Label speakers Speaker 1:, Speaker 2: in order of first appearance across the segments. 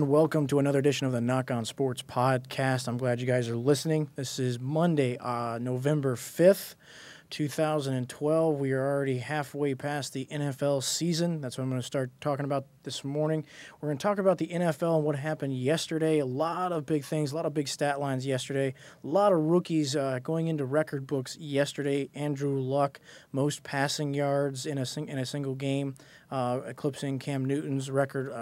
Speaker 1: and welcome to another edition of the TNOSS Sports Podcast. I'm glad you guys are listening. This is Monday, November 5th, 2012. We are already halfway past the NFL season. That's what I'm going to start talking about this morning. We're going to talk about the NFL and what happened yesterday. A lot of big things, a lot of big stat lines yesterday. A lot of rookies going into record books yesterday. Andrew Luck, most passing yards in a single game, eclipsing Cam Newton's record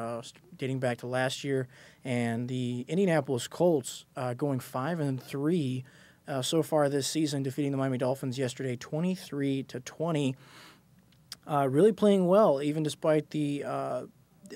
Speaker 1: dating back to last year. And the Indianapolis Colts going 5-3 so far this season, defeating the Miami Dolphins yesterday 23-20. Really playing well, even despite the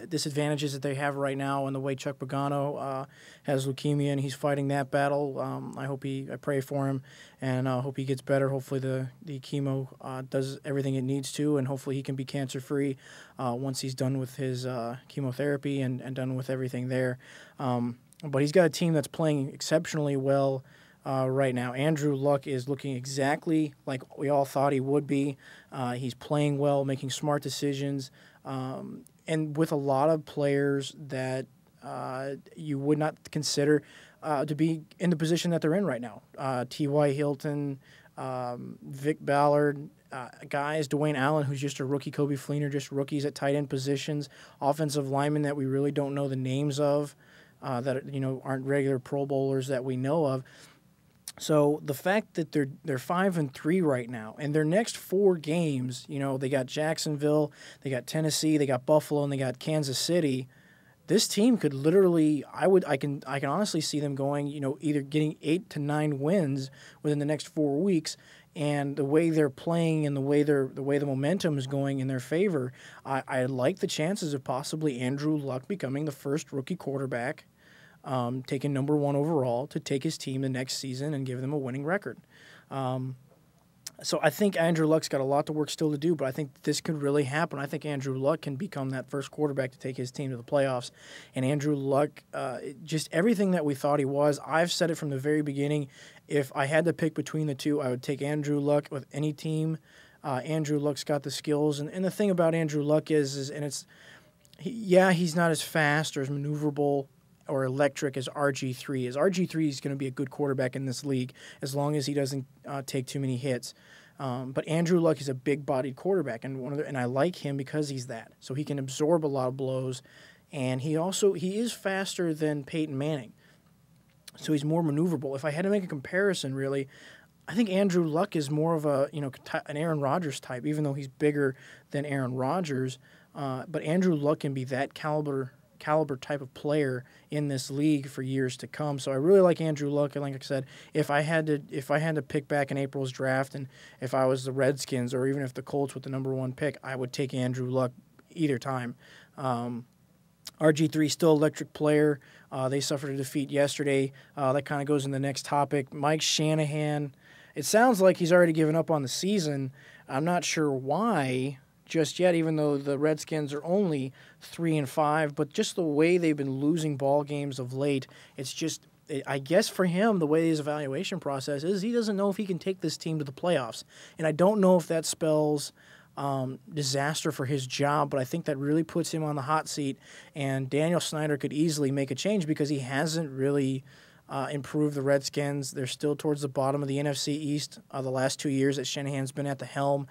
Speaker 1: disadvantages that they have right now and the way Chuck Pagano has leukemia and he's fighting that battle. I pray for him and hope he gets better. Hopefully the chemo does everything it needs to, and hopefully he can be cancer-free once he's done with his chemotherapy and done with everything there. But he's got a team that's playing exceptionally well right now. Andrew Luck is looking exactly like we all thought he would be. He's playing well, making smart decisions, and with a lot of players that you would not consider to be in the position that they're in right now. T.Y. Hilton, Vic Ballard, guys, Dwayne Allen, who's just a rookie, Kobe Fleener, just rookies at tight end positions, offensive linemen that we really don't know the names of, that aren't regular Pro Bowlers that we know of. So the fact that they're 5-3 right now, and their next 4 games, they got Jacksonville, they got Tennessee, they got Buffalo, and they got Kansas City. This team could literally, I can honestly see them going, either getting 8 to 9 wins within the next 4 weeks. And the way they're playing and the way the momentum is going in their favor, I like the chances of possibly Andrew Luck becoming the first rookie quarterback taken number 1 overall to take his team the next season and give them a winning record. So I think Andrew Luck's got a lot of work still to do, but I think this could really happen. I think Andrew Luck can become that first quarterback to take his team to the playoffs. And Andrew Luck, just everything that we thought he was, I've said it from the very beginning. If I had to pick between the two, I would take Andrew Luck with any team. Andrew Luck's got the skills. And the thing about Andrew Luck is he's not as fast or as maneuverable or electric as RG3 is. RG3 is going to be a good quarterback in this league as long as he doesn't take too many hits. But Andrew Luck is a big-bodied quarterback, and I like him because he's that. So he can absorb a lot of blows, and he is faster than Peyton Manning. So he's more maneuverable. If I had to make a comparison, really, I think Andrew Luck is more of an Aaron Rodgers type, even though he's bigger than Aaron Rodgers. But Andrew Luck can be that caliber type of player in this league for years to come. So I really like Andrew Luck. And like I said, if I had to pick back in April's draft, and if I was the Redskins or even if the Colts with the number 1 pick, I would take Andrew Luck either time. RG3 still electric player. They suffered a defeat yesterday. That kind of goes in the next topic. Mike Shanahan. It sounds like he's already given up on the season. I'm not sure why just yet, even though the Redskins are only 3-5, but just the way they've been losing ball games of late, it's just, I guess for him, the way his evaluation process is, he doesn't know if he can take this team to the playoffs. And I don't know if that spells disaster for his job, but I think that really puts him on the hot seat, and Daniel Snyder could easily make a change because he hasn't really improved the Redskins. They're still towards the bottom of the NFC East the last 2 years that Shanahan's been at the helm.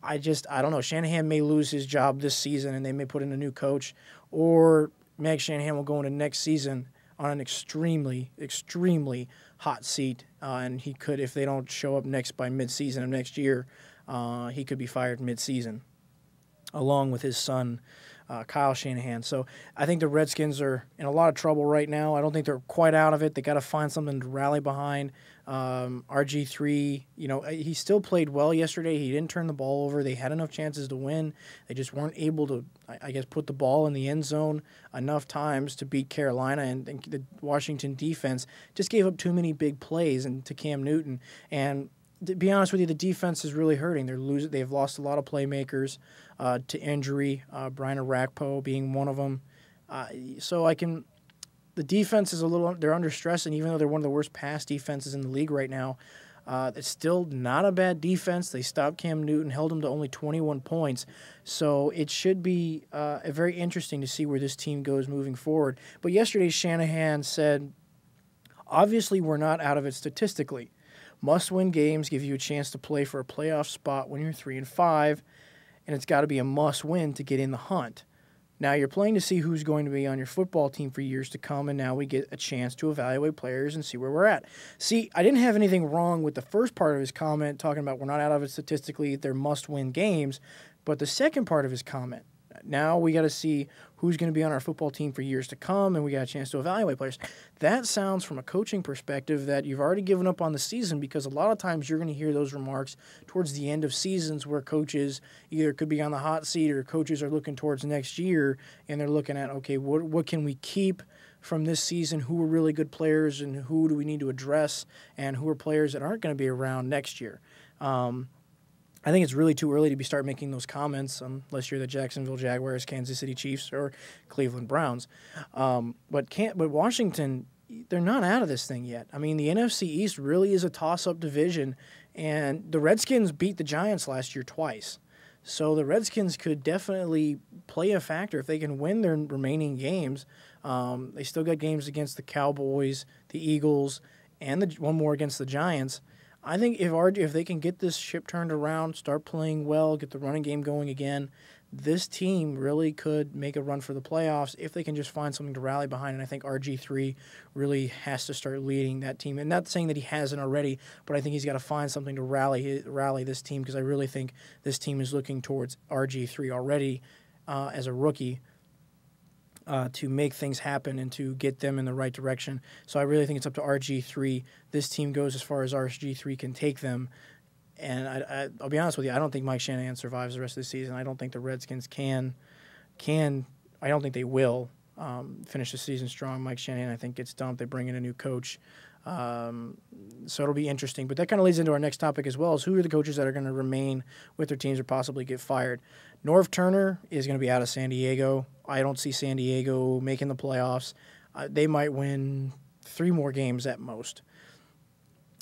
Speaker 1: I don't know. Shanahan may lose his job this season, and they may put in a new coach, or Mike Shanahan will go into next season on an extremely, extremely hot seat, and he could, if they don't show up by midseason of next year, he could be fired mid-season, along with his son, Kyle Shanahan. So I think the Redskins are in a lot of trouble right now. I don't think they're quite out of it. They got to find something to rally behind. RG3, he still played well yesterday. He didn't turn the ball over. They had enough chances to win. They just weren't able to, put the ball in the end zone enough times to beat Carolina, and the Washington defense just gave up too many big plays to Cam Newton. And to be honest with you, the defense is really hurting. They've lost a lot of playmakers to injury, Brian Orakpo being one of them. The defense is they're under stress, and even though they're one of the worst pass defenses in the league right now, It's still not a bad defense. They stopped Cam Newton, held him to only 21 points. So it should be very interesting to see where this team goes moving forward. But yesterday, Shanahan said, obviously, we're not out of it statistically. Must-win games give you a chance to play for a playoff spot when you're 3-5, and it's got to be a must-win to get in the hunt. Now, you're playing to see who's going to be on your football team for years to come, and now we get a chance to evaluate players and see where we're at. See, I didn't have anything wrong with the first part of his comment, talking about we're not out of it statistically, they're must-win games, but the second part of his comment, now we got to see who's going to be on our football team for years to come, and we got a chance to evaluate players. That sounds, from a coaching perspective, that you've already given up on the season, because a lot of times you're going to hear those remarks towards the end of seasons where coaches either could be on the hot seat or coaches are looking towards next year, and they're looking at, okay, what can we keep from this season? Who are really good players, and who do we need to address, and who are players that aren't going to be around next year? I think it's really too early to start making those comments unless you're the Jacksonville Jaguars, Kansas City Chiefs, or Cleveland Browns. But Washington, they're not out of this thing yet. I mean, the NFC East really is a toss-up division, and the Redskins beat the Giants last year twice. So the Redskins could definitely play a factor if they can win their remaining games. They still got games against the Cowboys, the Eagles, and one more against the Giants. I think if they can get this ship turned around, start playing well, get the running game going again, this team really could make a run for the playoffs if they can just find something to rally behind. And I think RG3 really has to start leading that team. And not saying that he hasn't already, but I think he's got to find something to rally this team, because I really think this team is looking towards RG3 already as a rookie. To make things happen and to get them in the right direction. So I really think it's up to RG3. This team goes as far as RG3 can take them. And I'll be honest with you, I don't think Mike Shanahan survives the rest of the season. I don't think the Redskins can I don't think they will finish the season strong. Mike Shanahan, I think, gets dumped. They bring in a new coach. So it'll be interesting. But that kind of leads into our next topic as well, is who are the coaches that are going to remain with their teams or possibly get fired. Norv Turner is going to be out of San Diego. I don't see San Diego making the playoffs. They might win 3 more games at most.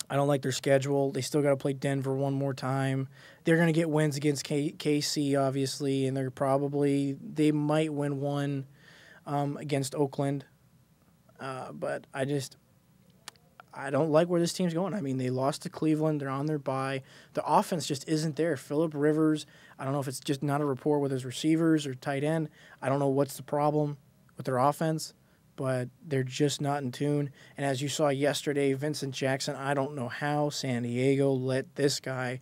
Speaker 1: I don't like their schedule. They still got to play Denver one more time. They're going to get wins against KC, obviously, and they might win one against Oakland. But I don't like where this team's going. I mean, they lost to Cleveland. They're on their bye. The offense just isn't there. Phillip Rivers, I don't know if it's just not a rapport with his receivers or tight end. I don't know what's the problem with their offense, but they're just not in tune. And as you saw yesterday, Vincent Jackson, I don't know how San Diego let this guy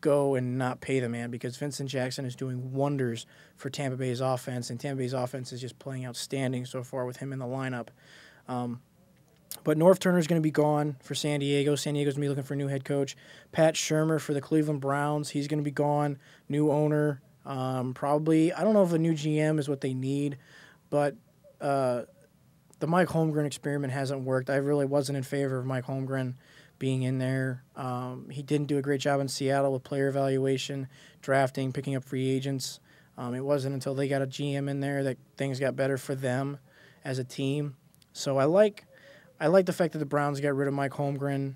Speaker 1: go and not pay the man, because Vincent Jackson is doing wonders for Tampa Bay's offense, and Tampa Bay's offense is just playing outstanding so far with him in the lineup. But Norv Turner's going to be gone for San Diego. San Diego's going to be looking for a new head coach. Pat Shurmur for the Cleveland Browns, he's going to be gone. New owner. Probably, I don't know if a new GM is what they need, but the Mike Holmgren experiment hasn't worked. I really wasn't in favor of Mike Holmgren being in there. He didn't do a great job in Seattle with player evaluation, drafting, picking up free agents. It wasn't until they got a GM in there that things got better for them as a team. So I like the fact that the Browns got rid of Mike Holmgren.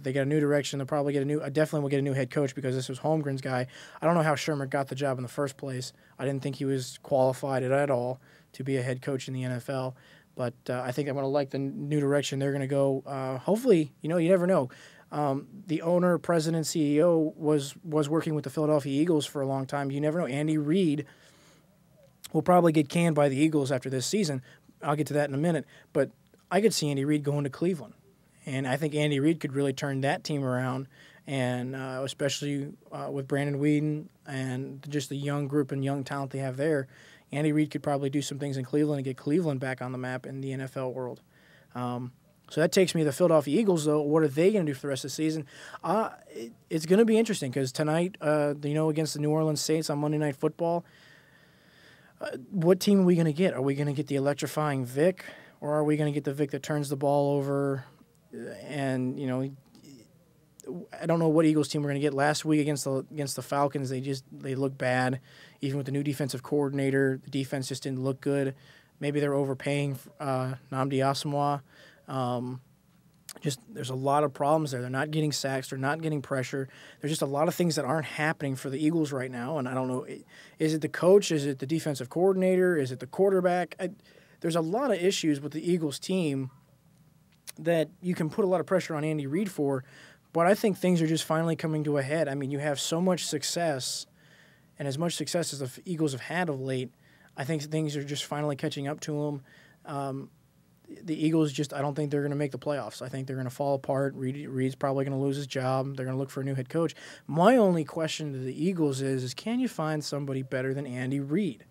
Speaker 1: They got a new direction. They'll probably definitely will get a new head coach, because this was Holmgren's guy. I don't know how Shurmur got the job in the first place. I didn't think he was qualified at all to be a head coach in the NFL. But I think I'm going to like the new direction they're going to go. Hopefully, you never know. The owner, president, CEO was working with the Philadelphia Eagles for a long time. You never know. Andy Reid will probably get canned by the Eagles after this season. I'll get to that in a minute. But I could see Andy Reid going to Cleveland. And I think Andy Reid could really turn that team around, and especially with Brandon Weeden and just the young group and young talent they have there. Andy Reid could probably do some things in Cleveland and get Cleveland back on the map in the NFL world. So that takes me to the Philadelphia Eagles, though. What are they going to do for the rest of the season? It's going to be interesting, because tonight, against the New Orleans Saints on Monday Night Football, what team are we going to get? Are we going to get the electrifying Vic, or are we going to get the Vic that turns the ball over? And, I don't know what Eagles team we're going to get. Last week against the Falcons, they look bad. Even with the new defensive coordinator, the defense just didn't look good. Maybe they're overpaying Nnamdi Asomugha. Just there's a lot of problems there. They're not getting sacks. They're not getting pressure. There's just a lot of things that aren't happening for the Eagles right now. And I don't know, is it the coach? Is it the defensive coordinator? Is it the quarterback? There's a lot of issues with the Eagles team that you can put a lot of pressure on Andy Reid for. But I think things are just finally coming to a head. I mean, you have so much success, and as much success as the Eagles have had of late, I think things are just finally catching up to them. The Eagles I don't think they're going to make the playoffs. I think they're going to fall apart. Reid's probably going to lose his job. They're going to look for a new head coach. My only question to the Eagles is can you find somebody better than Andy Reid?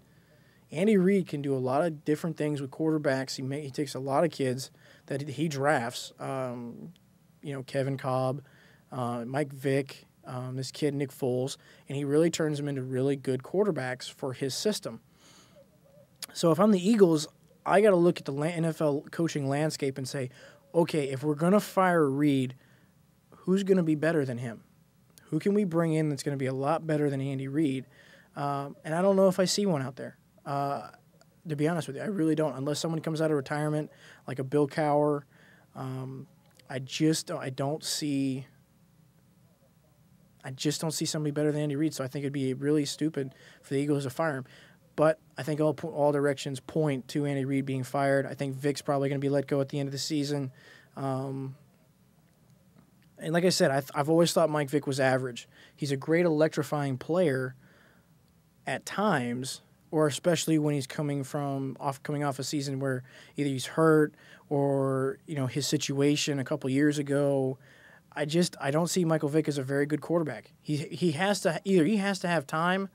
Speaker 1: Andy Reid can do a lot of different things with quarterbacks. He takes a lot of kids that he drafts. Kevin Cobb, Mike Vick, this kid Nick Foles, and he really turns them into really good quarterbacks for his system. So if I'm the Eagles, I got to look at the NFL coaching landscape and say, okay, if we're going to fire Reid, who's going to be better than him? Who can we bring in that's going to be a lot better than Andy Reid? And I don't know if I see one out there. To be honest with you, I really don't. Unless someone comes out of retirement, like a Bill Cowher, I just don't see somebody better than Andy Reid. So I think it'd be really stupid for the Eagles to fire him. But I think all directions point to Andy Reid being fired. I think Vic's probably going to be let go at the end of the season. And like I said, I've always thought Mike Vick was average. He's a great electrifying player at times, or especially when he's coming off a season where either he's hurt or his situation a couple years ago. I don't see Michael Vick as a very good quarterback. He has to have time,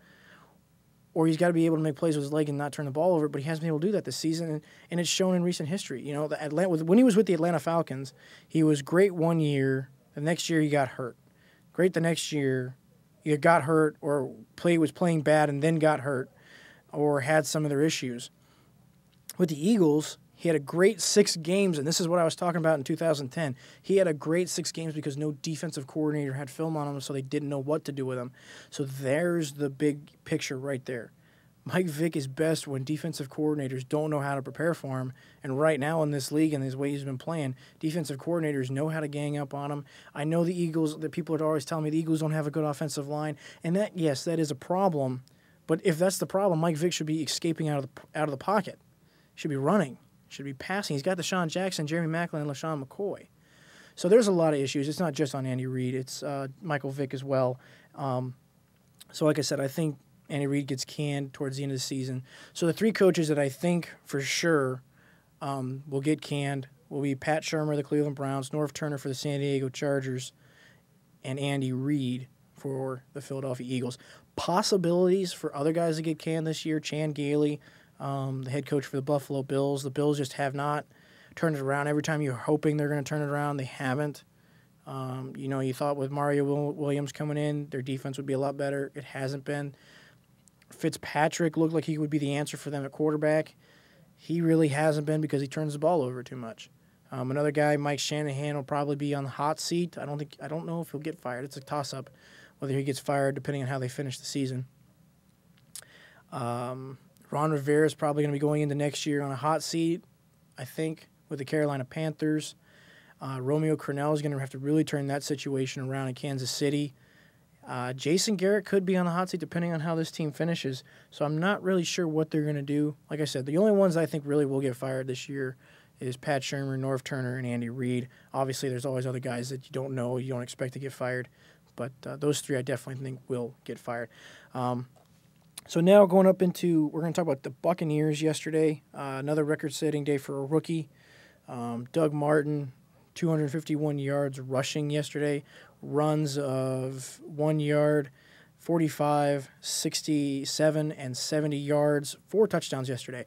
Speaker 1: or he's got to be able to make plays with his leg and not turn the ball over, but he hasn't been able to do that this season, and it's shown in recent history. When he was with the Atlanta Falcons, he was great one year. The next year he got hurt. Great the next year, he got hurt or was playing bad and then got hurt or had some of their issues. With the Eagles, he had a great 6 games, and this is what I was talking about in 2010. He had a great 6 games because no defensive coordinator had film on him, so they didn't know what to do with him. So there's the big picture right there. Mike Vick is best when defensive coordinators don't know how to prepare for him, and right now in this league and this way he's been playing, defensive coordinators know how to gang up on him. I know the people are always telling me the Eagles don't have a good offensive line, and that is a problem. But if that's the problem, Mike Vick should be escaping out of the pocket. He should be running. Should be passing. He's got Deshaun Jackson, Jeremy Maclin, and LaShawn McCoy. So there's a lot of issues. It's not just on Andy Reid. It's Michael Vick as well. So like I said, I think Andy Reid gets canned towards the end of the season. So the 3 coaches that I think for sure will get canned will be Pat Shurmur, the Cleveland Browns, Norv Turner for the San Diego Chargers, and Andy Reid for the Philadelphia Eagles. Possibilities for other guys to get canned this year, Chan Gailey, the head coach for the Buffalo Bills. The Bills just have not turned it around. Every time you're hoping they're going to turn it around, they haven't. You thought with Mario Williams coming in, their defense would be a lot better. It hasn't been. Fitzpatrick looked like he would be the answer for them at quarterback. He really hasn't been because he turns the ball over too much. Another guy, Mike Shanahan, will probably be on the hot seat. I don't know if he'll get fired. It's a toss-up whether he gets fired depending on how they finish the season. Ron Rivera is probably going to be going into next year on a hot seat, I think, with the Carolina Panthers. Romeo Crennel is going to have to really turn that situation around in Kansas City. Jason Garrett could be on the hot seat depending on how this team finishes, so I'm not really sure what they're going to do. Like I said, the only ones I think really will get fired this year is Pat Shurmur, Norv Turner, and Andy Reid. Obviously, there's always other guys that you don't know, you don't expect to get fired, but those 3 I definitely think will get fired. So now we're going to talk about the Buccaneers yesterday. Another record-setting day for a rookie. Doug Martin, 251 yards rushing yesterday. Runs of 1 yard, 45, 67, and 70 yards. 4 touchdowns yesterday.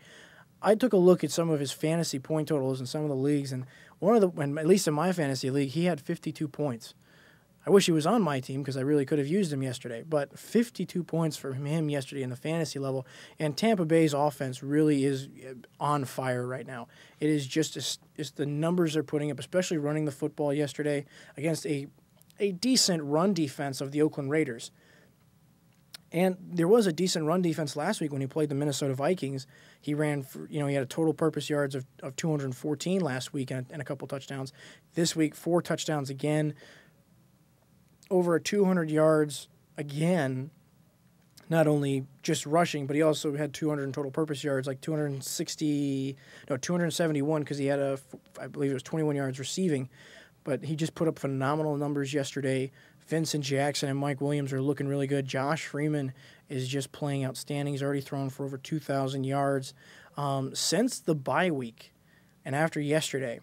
Speaker 1: I took a look at some of his fantasy point totals in some of the leagues, and at least in my fantasy league, he had 52 points. I wish he was on my team because I really could have used him yesterday. But 52 points for him yesterday in the fantasy level. And Tampa Bay's offense really is on fire right now. It is just the numbers they're putting up, especially running the football yesterday against a decent run defense of the Oakland Raiders. And there was a decent run defense last week when he played the Minnesota Vikings. He ran for, he had a total purpose yards of 214 last week and a couple touchdowns. This week, 4 touchdowns again. Over 200 yards again, not only just rushing, but he also had 200 in total purpose yards, like 271 because he had I believe it was 21 yards receiving. But he just put up phenomenal numbers yesterday. Vincent Jackson and Mike Williams are looking really good. Josh Freeman is just playing outstanding. He's already thrown for over 2,000 yards. Since the bye week and after yesterday,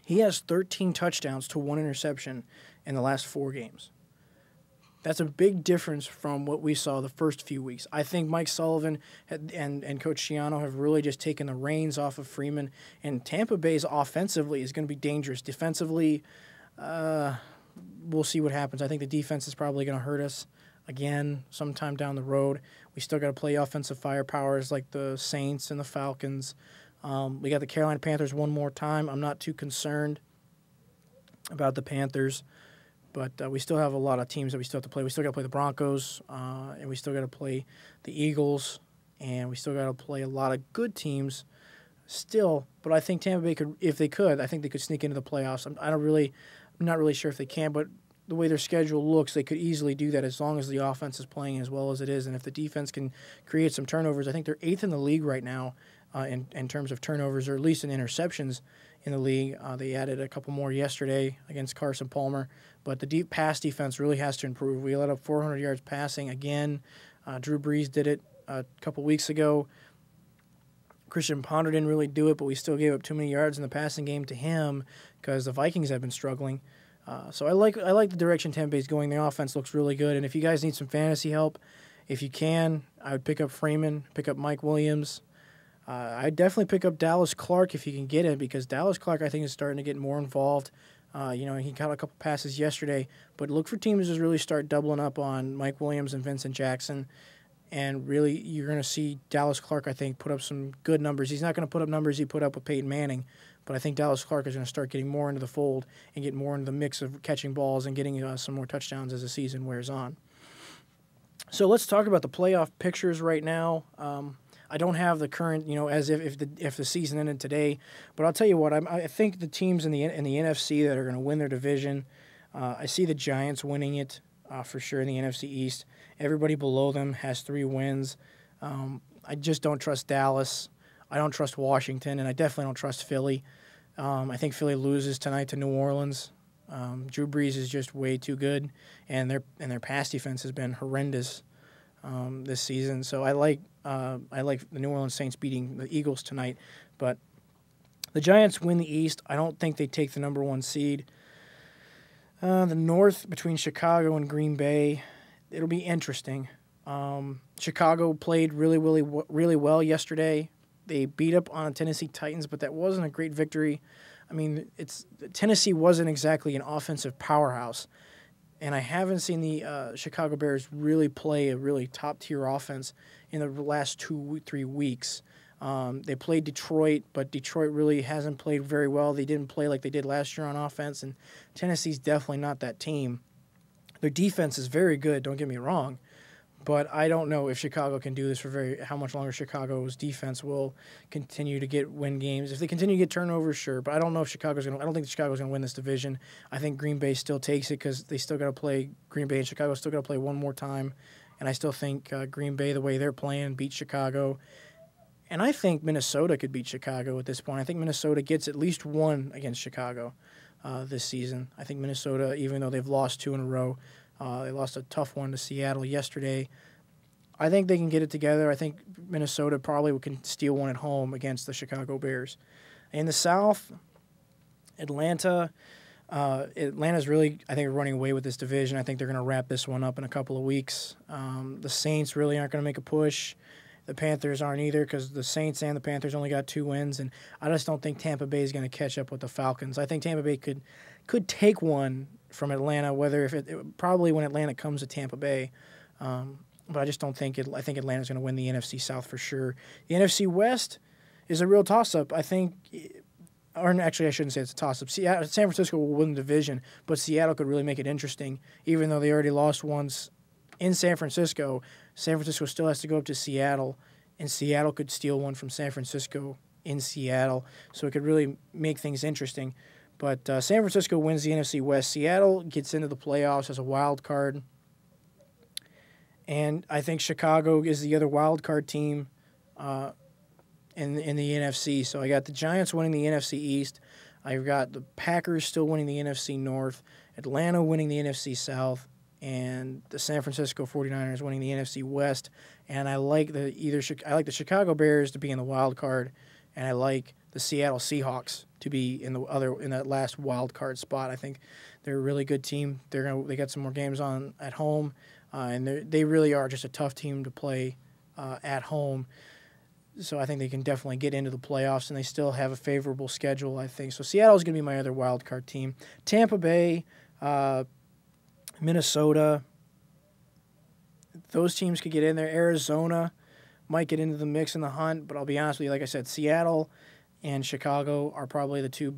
Speaker 1: he has 13 touchdowns to 1 interception in the last 4 games. That's a big difference from what we saw the first few weeks. I think Mike Sullivan and Coach Schiano have really just taken the reins off of Freeman, and Tampa Bay's offensively is going to be dangerous. Defensively, we'll see what happens. I think the defense is probably going to hurt us again sometime down the road. We still got to play offensive firepowers like the Saints and the Falcons. We got the Carolina Panthers one more time. I'm not too concerned about the Panthers, but we still have a lot of teams that we still have to play. We still got to play the Broncos, and we still got to play the Eagles, and we still got to play a lot of good teams still. But I think Tampa Bay could, if they could, I think they could sneak into the playoffs. I'm not really sure if they can, but the way their schedule looks, they could easily do that as long as the offense is playing as well as it is. And if the defense can create some turnovers, I think they're 8th in the league right now in terms of turnovers, or at least in interceptions in the league. They added a couple more yesterday against Carson Palmer. But the deep pass defense really has to improve. We let up 400 yards passing again. Drew Brees did it a couple weeks ago. Christian Ponder didn't really do it, but we still gave up too many yards in the passing game to him because the Vikings have been struggling. So I like the direction Tampa Bay's going. The offense looks really good. And if you guys need some fantasy help, if you can, I would pick up Freeman, pick up Mike Williams. I'd definitely pick up Dallas Clark if you can get it, because Dallas Clark, I think, is starting to get more involved. He caught a couple passes yesterday, but look for teams to really start doubling up on Mike Williams and Vincent Jackson. And really, you're going to see Dallas Clark, I think, put up some good numbers. He's not going to put up numbers he put up with Peyton Manning, but I think Dallas Clark is going to start getting more into the fold and get more into the mix of catching balls and getting some more touchdowns as the season wears on. So let's talk about the playoff pictures right now. I don't have the current, as if the season ended today, but I'll tell you what, I think the teams in the NFC that are going to win their division, I see the Giants winning it for sure in the NFC East. Everybody below them has 3 wins. I just don't trust Dallas. I don't trust Washington, and I definitely don't trust Philly. I think Philly loses tonight to New Orleans. Drew Brees is just way too good, and their pass defense has been horrendous this season. So I like the New Orleans Saints beating the Eagles tonight, but the Giants win the East. I don't think they take the number 1 seed. The North between Chicago and Green Bay, it'll be interesting. Chicago played really well yesterday. They beat up on Tennessee Titans, but that wasn't a great victory. I mean, Tennessee wasn't exactly an offensive powerhouse, and I haven't seen the Chicago Bears really play a really top-tier offense in the last 2-3 weeks. They played Detroit, but Detroit really hasn't played very well. They didn't play like they did last year on offense, and Tennessee's definitely not that team. Their defense is very good, don't get me wrong, but I don't know if Chicago can do this for how much longer Chicago's defense will continue to win games. If they continue to get turnovers, sure, but I don't know if I don't think Chicago's going to win this division. I think Green Bay still takes it because they still got to play Green Bay, and Chicago still got to play one more time. And I still think Green Bay, the way they're playing, beats Chicago. And I think Minnesota could beat Chicago at this point. I think Minnesota gets at least 1 against Chicago this season. I think Minnesota, even though they've lost 2 in a row, they lost a tough one to Seattle yesterday. I think they can get it together. I think Minnesota probably can steal 1 at home against the Chicago Bears. In the South, Atlanta's really, I think, running away with this division. I think they're going to wrap this one up in a couple of weeks. The Saints really aren't going to make a push. The Panthers aren't either because the Saints and the Panthers only got 2 wins, and I just don't think Tampa Bay is going to catch up with the Falcons. I think Tampa Bay could take 1 from Atlanta, probably when Atlanta comes to Tampa Bay. But I just don't think I think Atlanta's going to win the NFC South for sure. The NFC West is a real toss-up. I think, or actually I shouldn't say it's a toss-up. San Francisco will win the division, but Seattle could really make it interesting, even though they already lost once in San Francisco. San Francisco still has to go up to Seattle, and Seattle could steal one from San Francisco in Seattle, so it could really make things interesting. But San Francisco wins the NFC West. Seattle gets into the playoffs as a wild card. And I think Chicago is the other wild card team in the NFC. So I got the Giants winning the NFC East. I've got the Packers still winning the NFC North, Atlanta winning the NFC South, and the San Francisco 49ers winning the NFC West. And I like the Chicago Bears to be in the wild card, and I like the Seattle Seahawks to be in that last wild card spot. I think they're a really good team. They got some more games on at home, and they really are just a tough team to play at home. So I think they can definitely get into the playoffs, and they still have a favorable schedule, I think. So Seattle's going to be my other wild card team. Tampa Bay, Minnesota, those teams could get in there. Arizona might get into the mix in the hunt, but I'll be honest with you, like I said, Seattle and Chicago are probably the two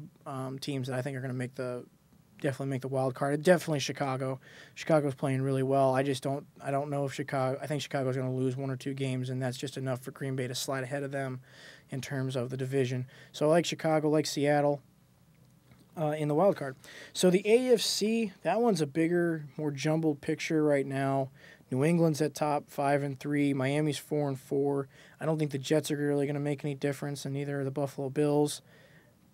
Speaker 1: teams that I think are going to definitely make the wild card. Definitely Chicago. Chicago's playing really well. I don't know if I think Chicago's going to lose one or two games, and that's just enough for Green Bay to slide ahead of them in terms of the division. So I like Chicago, like Seattle in the wild card. So the AFC, that one's a bigger, more jumbled picture right now. New England's at top 5-3. Miami's 4-4. I don't think the Jets are really going to make any difference, and neither are the Buffalo Bills.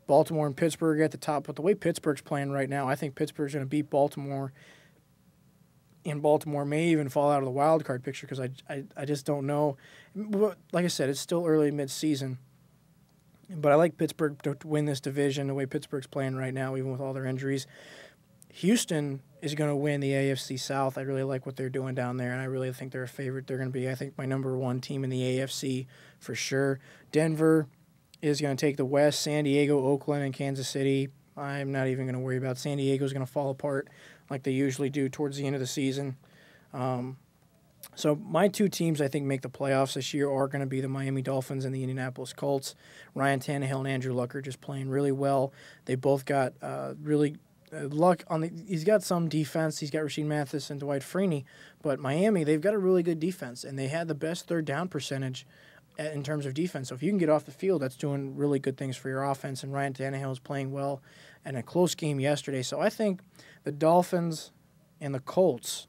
Speaker 1: Baltimore and Pittsburgh at the top. But the way Pittsburgh's playing right now, I think Pittsburgh's going to beat Baltimore. And Baltimore may even fall out of the wild card picture because I just don't know. But like I said, it's still early mid-season. But I like Pittsburgh to win this division the way Pittsburgh's playing right now, even with all their injuries. Houston is going to win the AFC South. I really like what they're doing down there, and I really think they're a favorite. They're going to be, I think, my number one team in the AFC for sure. Denver is going to take the West. San Diego, Oakland, and Kansas City. I'm not even going to worry about. San Diego's going to fall apart like they usually do towards the end of the season. So my two teams I think make the playoffs this year are going to be the Miami Dolphins and the Indianapolis Colts. Ryan Tannehill and Andrew Luck are just playing really well. They both got really luck he's got some defense. He's got Rasheed Mathis and Dwight Freeney, but Miami, they've got a really good defense, and they had the best third down percentage in terms of defense. So if you can get off the field, that's doing really good things for your offense, and Ryan Tannehill is playing well in a close game yesterday. So I think the Dolphins and the Colts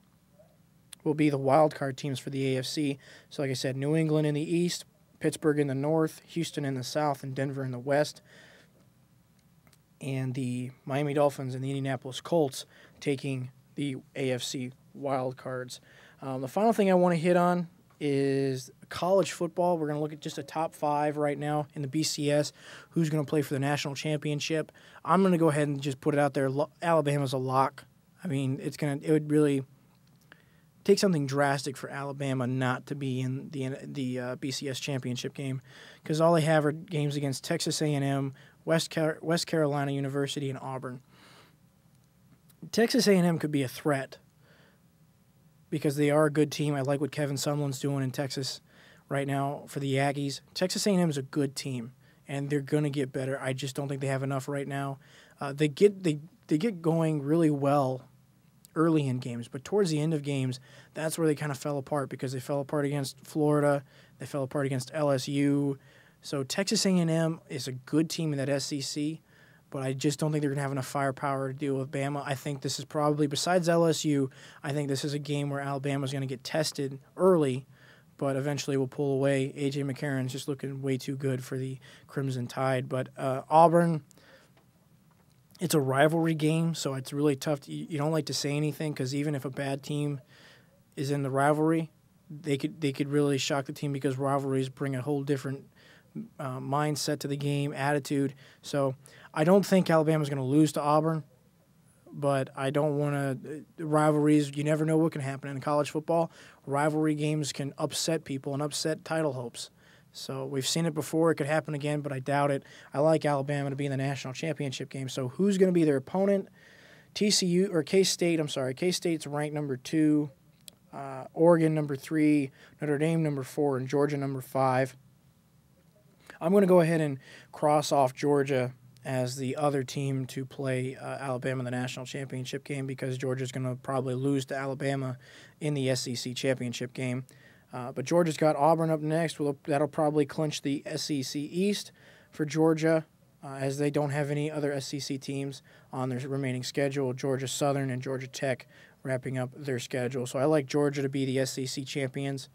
Speaker 1: will be the wild card teams for the AFC. So like I said, New England in the East, Pittsburgh in the North, Houston in the South, and Denver in the West. And the Miami Dolphins and the Indianapolis Colts taking the AFC wild cards. The final thing I want to hit on is college football. We're going to look at just a top 5 right now in the BCS. Who's going to play for the national championship? I'm going to go ahead and just put it out there. Alabama's a lock. I mean, it would really take something drastic for Alabama not to be in the BCS championship game, because all they have are games against Texas A&M, West Carolina University, and Auburn. Texas A&M could be a threat because they are a good team. I like what Kevin Sumlin's doing in Texas right now for the Aggies. Texas A&M is a good team, and they're going to get better. I just don't think they have enough right now. They get going really well early in games, but towards the end of games, that's where they kind of fell apart, because they fell apart against Florida. They fell apart against LSU. So Texas A&M is a good team in that SEC, but I just don't think they're going to have enough firepower to deal with Bama. I think this is probably, besides LSU, I think this is a game where Alabama's going to get tested early, but eventually will pull away. A.J. McCarron's just looking way too good for the Crimson Tide. But Auburn, it's a rivalry game, so it's really tough. You don't like to say anything, because even if a bad team is in the rivalry, they could really shock the team, because rivalries bring a whole different mindset to the game, attitude. So I don't think Alabama's going to lose to Auburn, but I don't want to rivalries. You never know what can happen in college football. Rivalry games can upset people and upset title hopes. So we've seen it before. It could happen again, but I doubt it. I like Alabama to be in the national championship game. So who's going to be their opponent? TCU or K-State? I'm sorry. K-State's ranked number 2, Oregon number 3, Notre Dame number 4, and Georgia number 5. I'm going to go ahead and cross off Georgia as the other team to play Alabama in the national championship game because Georgia's going to probably lose to Alabama in the SEC championship game. But Georgia's got Auburn up next. That'll probably clinch the SEC East for Georgia, as they don't have any other SEC teams on their remaining schedule. Georgia Southern and Georgia Tech wrapping up their schedule. So I like Georgia to be the SEC champions.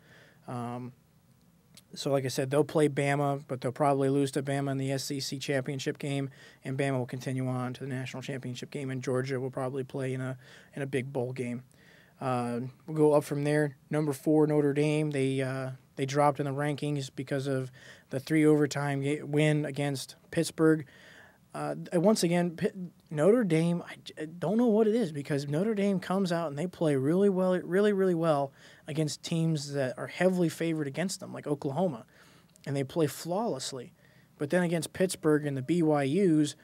Speaker 1: So like I said, they'll play Bama, but they'll probably lose to Bama in the SEC championship game, and Bama will continue on to the national championship game, and Georgia will probably play in a big bowl game. We'll go up from there. Number 4, Notre Dame. They dropped in the rankings because of the 3 overtime win against Pittsburgh. Once again, Notre Dame, I don't know what it is, because Notre Dame comes out and they play really well, really well against teams that are heavily favored against them, like Oklahoma, and they play flawlessly. But then against Pittsburgh and the BYUs,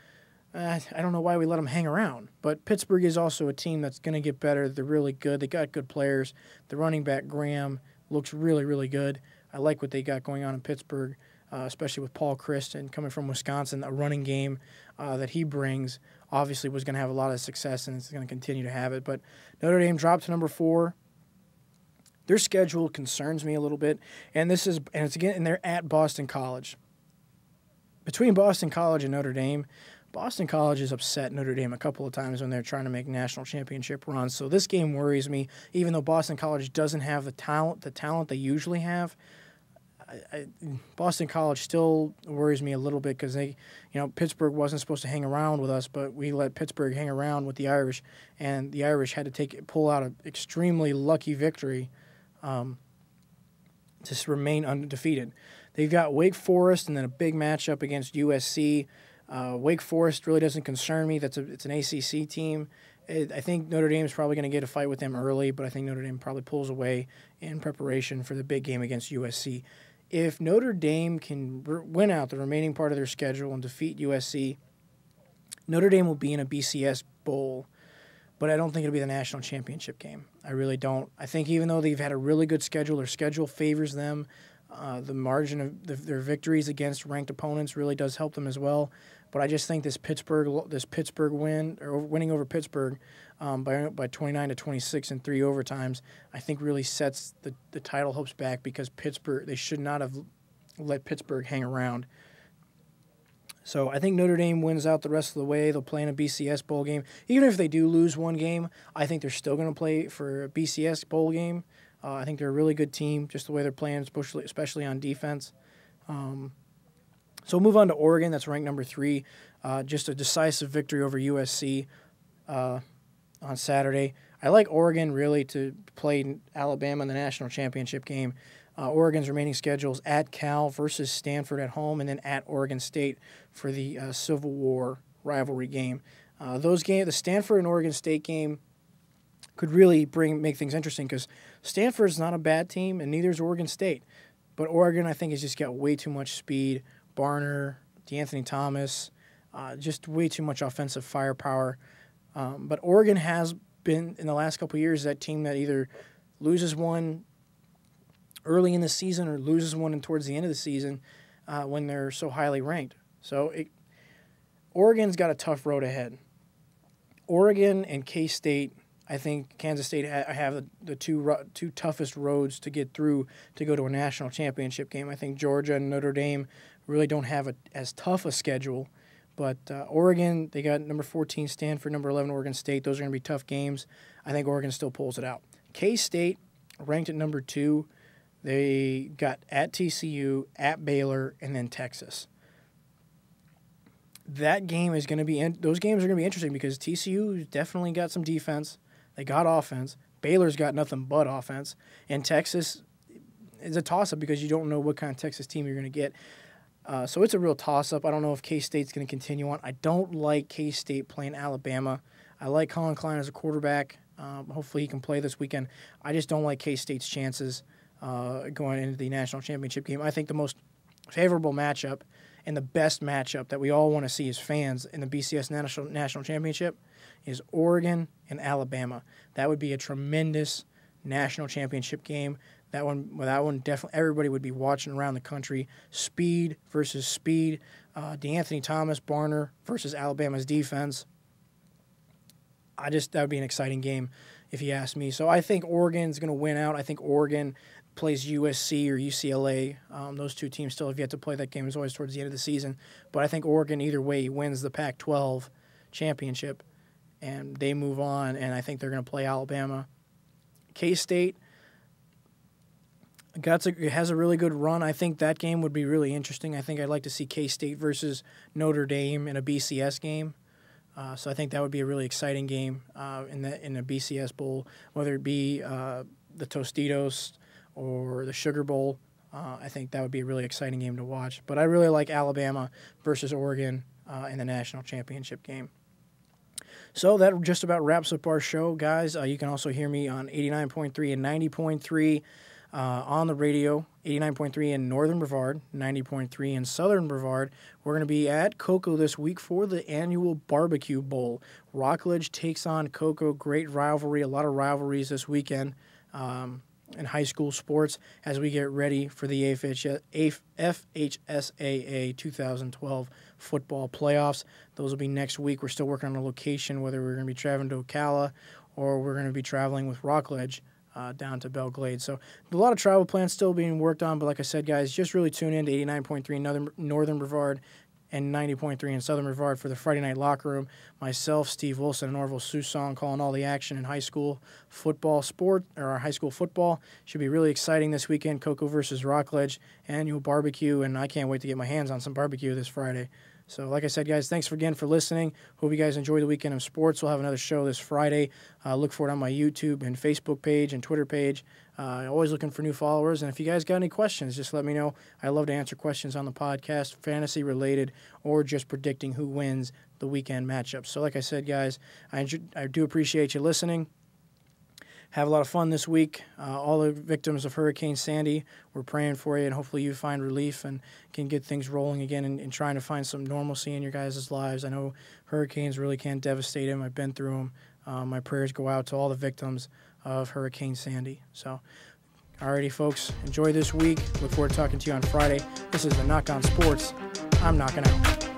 Speaker 1: I don't know why we let them hang around. But Pittsburgh is also a team that's going to get better. They're really good. They got good players. The running back, Graham, looks really good. I like what they got going on in Pittsburgh. Especially with Paul Christen coming from Wisconsin, a running game that he brings obviously was going to have a lot of success, and it's going to continue to have it. But Notre Dame dropped to number 4. Their schedule concerns me a little bit, and they're at Boston College. Between Boston College and Notre Dame, Boston College has upset Notre Dame a couple of times when they're trying to make national championship runs. So this game worries me, even though Boston College doesn't have the talent they usually have. Boston College still worries me a little bit because Pittsburgh wasn't supposed to hang around with us, but we let Pittsburgh hang around with the Irish, and the Irish had to pull out an extremely lucky victory to remain undefeated. They've got Wake Forest and then a big matchup against USC. Wake Forest really doesn't concern me. It's an ACC team. I think Notre Dame is probably going to get a fight with them early, but I think Notre Dame probably pulls away in preparation for the big game against USC. If Notre Dame can win out the remaining part of their schedule and defeat USC, Notre Dame will be in a BCS bowl, but I don't think it'll be the national championship game. I really don't. I think even though they've had a really good schedule, their schedule favors them. The margin of their victories against ranked opponents really does help them as well. But I just think this Pittsburgh win, or winning over Pittsburgh by 29-26 in 3 overtimes, I think really sets the title hopes back, because they should not have let Pittsburgh hang around. So I think Notre Dame wins out the rest of the way. They'll play in a BCS bowl game. Even if they do lose one game, I think they're still going to play for a BCS bowl game. I think they're a really good team, just the way they're playing, especially on defense. So we'll move on to Oregon. That's ranked number 3. Just a decisive victory over USC on Saturday. I like Oregon really to play Alabama in the national championship game. Oregon's remaining schedules at Cal versus Stanford at home, and then at Oregon State for the Civil War rivalry game. The Stanford and Oregon State game could really make things interesting, because Stanford's not a bad team, and neither is Oregon State. But Oregon, I think, has just got way too much speed. Barner, DeAnthony Thomas, just way too much offensive firepower. But Oregon has been, in the last couple of years, that team that either loses one early in the season or loses one towards the end of the season when they're so highly ranked. So Oregon's got a tough road ahead. Oregon and K-State, I think Kansas State have the two toughest roads to get through to go to a national championship game. I think Georgia and Notre Dame really don't have as tough a schedule. But Oregon, they got number 14 Stanford, number 11 Oregon State. Those are going to be tough games. I think Oregon still pulls it out. K-State, ranked at number 2. They got at TCU, at Baylor, and then Texas. That game is going to be those games are going to be interesting, because TCU definitely got some defense. They got offense. Baylor's got nothing but offense. And Texas is a toss-up, because you don't know what kind of Texas team you're going to get. So it's a real toss-up. I don't know if K-State's going to continue on. I don't like K-State playing Alabama. I like Colin Klein as a quarterback. Hopefully he can play this weekend. I just don't like K-State's chances going into the national championship game. I think the most favorable matchup and the best matchup that we all want to see as fans in the BCS National Championship is Oregon and Alabama. That would be a tremendous national championship game. That one definitely everybody would be watching around the country. Speed versus speed. DeAnthony Thomas, Barner versus Alabama's defense. That would be an exciting game if you ask me. So I think Oregon's going to win out. I think Oregon plays USC or UCLA. Those two teams still have yet to play that game. It's always towards the end of the season. But I think Oregon, either way, wins the Pac-12 championship, and they move on, and I think they're going to play Alabama. K-State has a really good run. I think that game would be really interesting. I think I'd like to see K-State versus Notre Dame in a BCS game. So I think that would be a really exciting game in a BCS bowl, whether it be the Tostitos or the Sugar Bowl. I think that would be a really exciting game to watch. But I really like Alabama versus Oregon in the national championship game. So that just about wraps up our show, guys. You can also hear me on 89.3 and 90.3 on the radio, 89.3 in Northern Brevard, 90.3 in Southern Brevard. We're going to be at Cocoa this week for the annual Barbecue Bowl. Rockledge takes on Cocoa. Great rivalry, a lot of rivalries this weekend in high school sports as we get ready for the FHSAA 2012 football playoffs. Those will be next week. We're still working on a location, whether we're going to be traveling to Ocala or we're going to be traveling with Rockledge down to Belle Glade. So a lot of travel plans still being worked on, but like I said, guys, just really tune in to 89.3 Northern Brevard and 90.3 in Southern Brevard for the Friday Night Locker Room. Myself, Steve Wilson, and Orville Sousson calling all the action in high school football high school football. Should be really exciting this weekend. Cocoa versus Rockledge, annual barbecue, and I can't wait to get my hands on some barbecue this Friday. So like I said, guys, thanks again for listening. Hope you guys enjoy the weekend of sports. We'll have another show this Friday. Look for it on my YouTube and Facebook page and Twitter page. Always looking for new followers. And if you guys got any questions, just let me know. I love to answer questions on the podcast, fantasy related, or just predicting who wins the weekend matchups. So like I said, guys, I do appreciate you listening. Have a lot of fun this week. All the victims of Hurricane Sandy, we're praying for you, and hopefully you find relief and can get things rolling again and trying to find some normalcy in your guys' lives. I know hurricanes really can devastate them. I've been through them. My prayers go out to all the victims of Hurricane Sandy. So, alrighty, folks, enjoy this week. Look forward to talking to you on Friday. This is the Knock on Sports. I'm knocking out.